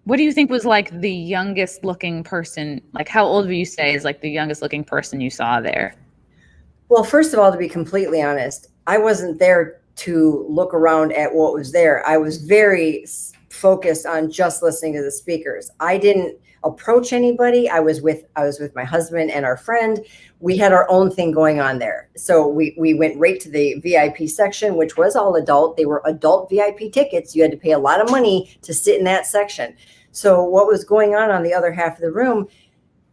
What do you think was like the youngest looking person? Like, how old would you say is like the youngest looking person you saw there? Well, first of all, to be completely honest, I wasn't there to look around at what was there. I was very focused on just listening to the speakers. I didn't approach anybody. I was with my husband and our friend. We had our own thing going on there. So we went right to the VIP section, which was all adult. They were adult VIP tickets. You had to pay a lot of money to sit in that section. So what was going on the other half of the room,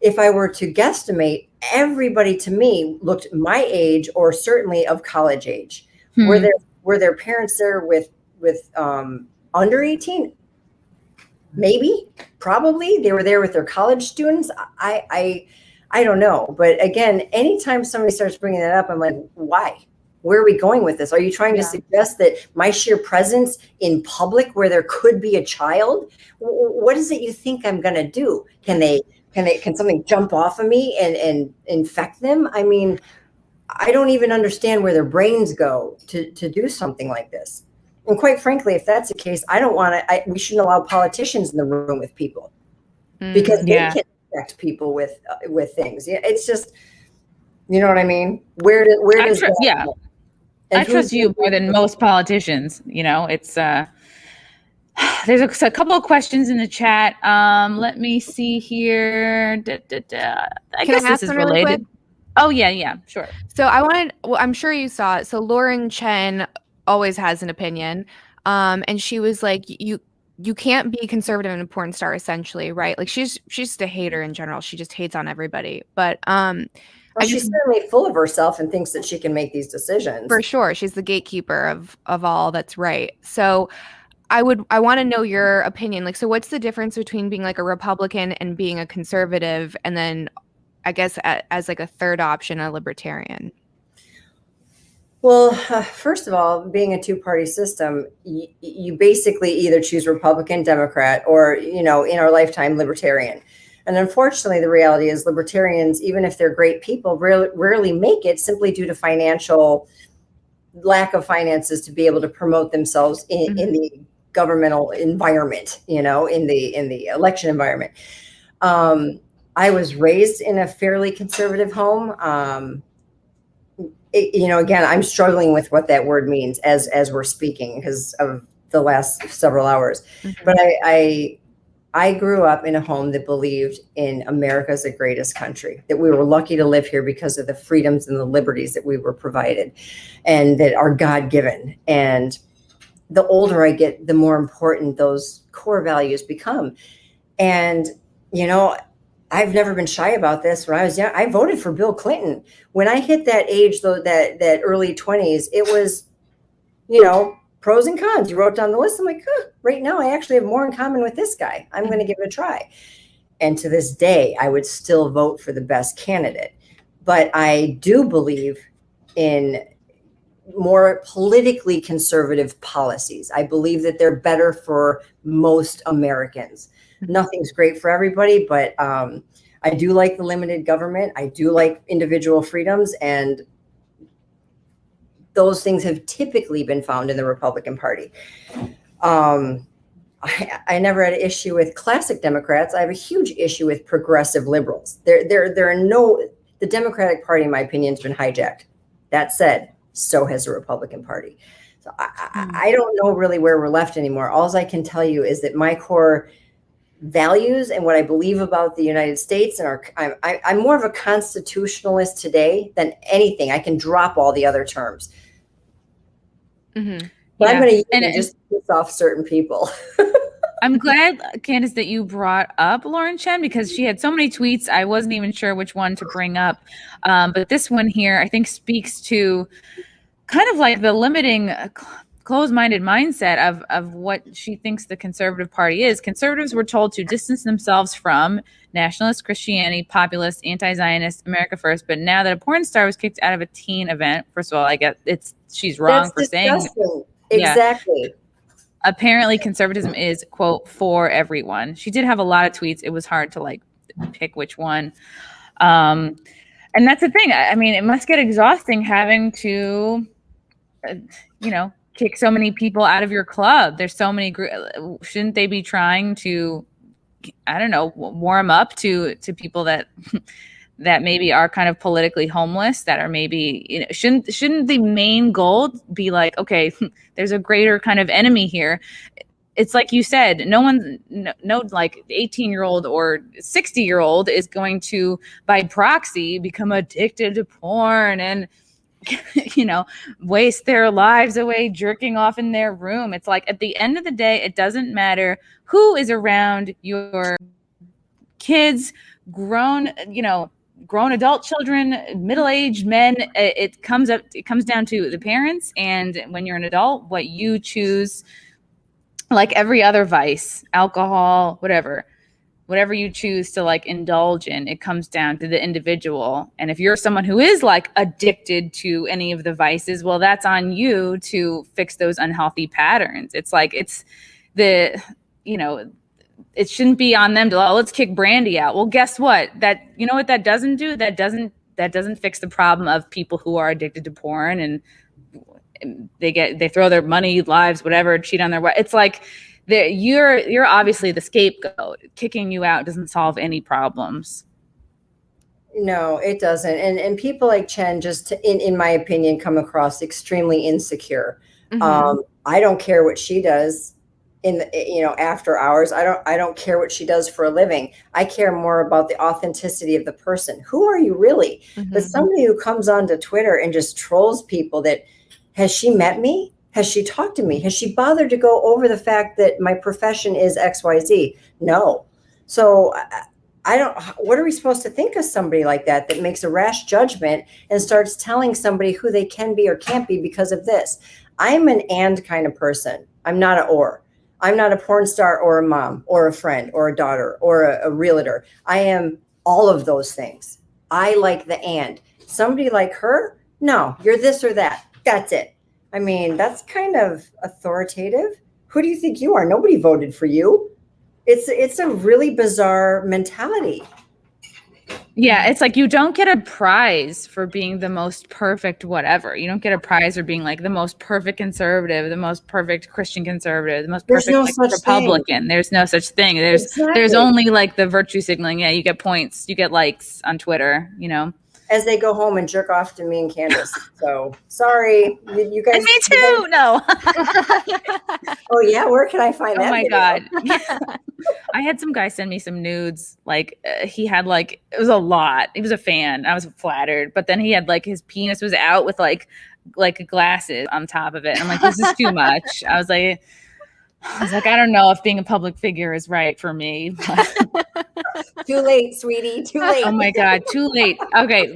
if I were to guesstimate, everybody to me looked my age or certainly of college age. Were their parents there with under 18? Maybe, probably. They were there with their college students. I don't know. But again, anytime somebody starts bringing that up, I'm like, why? Where are we going with this? Are you trying to suggest that my sheer presence in public where there could be a child, what is it you think I'm going to do? Can something jump off of me and infect them? I mean, I don't even understand where their brains go to do something like this. And quite frankly, if that's the case, I don't want to. We shouldn't allow politicians in the room with people because they can affect people with things. Yeah, it's just, you know what I mean. Where does that go? I trust you more than most politicians. You know, it's there's a couple of questions in the chat. Let me see here. I guess this is related. Oh yeah, sure. So I'm sure you saw it. So Lauren Chen always has an opinion. And she was like, you can't be conservative in a porn star, essentially, right? Like she's just a hater in general. She just hates on everybody. But she's certainly full of herself and thinks that she can make these decisions. For sure. She's the gatekeeper of all that's right. So I want to know your opinion. Like, so what's the difference between being like a Republican and being a conservative, and then I guess as like a third option, a libertarian? Well, first of all, being a two-party system, you basically either choose Republican, Democrat, or, you know, in our lifetime, libertarian. And unfortunately, the reality is libertarians, even if they're great people, rarely make it simply due to lack of finances to be able to promote themselves in the governmental environment, you know, in the election environment. I was raised in a fairly conservative home. Again, I'm struggling with what that word means as we're speaking because of the last several hours. But I grew up in a home that believed in America as the greatest country, that we were lucky to live here because of the freedoms and the liberties that we were provided and that are God-given. And the older I get, the more important those core values become. And, you know, I've never been shy about this. When I was young, I voted for Bill Clinton. When I hit that age, though, that early 20s, it was, you know, pros and cons. You wrote down the list. I'm like, right now I actually have more in common with this guy. I'm going to give it a try. And to this day, I would still vote for the best candidate. But I do believe in more politically conservative policies. I believe that they're better for most Americans. Nothing's great for everybody, but I do like the limited government. I do like individual freedoms, and those things have typically been found in the Republican Party. I never had an issue with classic Democrats. I have a huge issue with progressive liberals. The Democratic Party, in my opinion, has been hijacked. That said, so has the Republican Party. So I don't know really where we're left anymore. All I can tell you is that my core values and what I believe about the United States, and I'm more of a constitutionalist today than anything. I can drop all the other terms. But I'm going to use it just to piss off certain people. I'm glad, Candace, that you brought up Lauren Chen because she had so many tweets. I wasn't even sure which one to bring up. But this one here, I think, speaks to kind of like the limiting closed-minded mindset of what she thinks the conservative party is. Conservatives were told to distance themselves from nationalist Christianity, populist, anti-Zionist, America First. But now that a porn star was kicked out of a teen event, first of all, I guess she's wrong for saying exactly. Yeah. Apparently, conservatism is, quote, for everyone. She did have a lot of tweets. It was hard to like pick which one. And that's the thing. I mean, it must get exhausting having to, kick so many people out of your club. There's so many. Shouldn't they be trying to I don't know, warm up to people that that maybe are kind of politically homeless, that are maybe, you know, shouldn't the main goal be like, okay, there's a greater kind of enemy here. It's like you said, no like 18-year-old or 60-year-old is going to, by proxy, become addicted to porn and, you know, waste their lives away jerking off in their room. It's like, at the end of the day, it doesn't matter who is around your kids, grown adult children, middle-aged men. It comes down to the parents. And when you're an adult, what you choose, like every other vice, alcohol, whatever you choose to like indulge in, it comes down to the individual. And if you're someone who is like addicted to any of the vices, well, that's on you to fix those unhealthy patterns. It's like, it's the, you know, it shouldn't be on them to, oh, let's kick Brandi out. Well, guess what? That, you know what that doesn't do? That doesn't fix the problem of people who are addicted to porn, and they throw their money, lives, whatever, cheat on their wife. It's like, you're obviously the scapegoat. Kicking you out doesn't solve any problems. No, it doesn't. And people like Chen just, in my opinion, come across extremely insecure. Mm-hmm. I don't care what she does in the, you know, after hours. I don't care what she does for a living. I care more about the authenticity of the person. Who are you really? Mm-hmm. But somebody who comes onto Twitter and just trolls people that, has she met me? Has she talked to me? Has she bothered to go over the fact that my profession is XYZ? No. So I don't, what are we supposed to think of somebody like that makes a rash judgment and starts telling somebody who they can be or can't be because of this? I'm an and kind of person. I'm not an or. I'm not a porn star or a mom or a friend or a daughter or a realtor. I am all of those things. I like the and. Somebody like her, no, you're this or that. That's it. I mean, that's kind of authoritative. Who do you think you are? Nobody voted for you. It's a really bizarre mentality. Yeah, it's like, you don't get a prize for being the most perfect whatever. You don't get a prize for being like the most perfect conservative, the most perfect Christian conservative, the most perfect Republican. Thing. There's no such thing. There's only like the virtue signaling. Yeah, you get points, you get likes on Twitter, you know. As they go home and jerk off to me and Candace. So sorry, you guys. And me too. No. Oh yeah, where can I find that? Oh my God. I had some guy send me some nudes. Like he had like, it was a lot. He was a fan. I was flattered, but then he had like, his penis was out with like glasses on top of it. I'm like, this is too much. I was like, I don't know if being a public figure is right for me. Too late, sweetie. Too late. Oh my God, too late. Okay,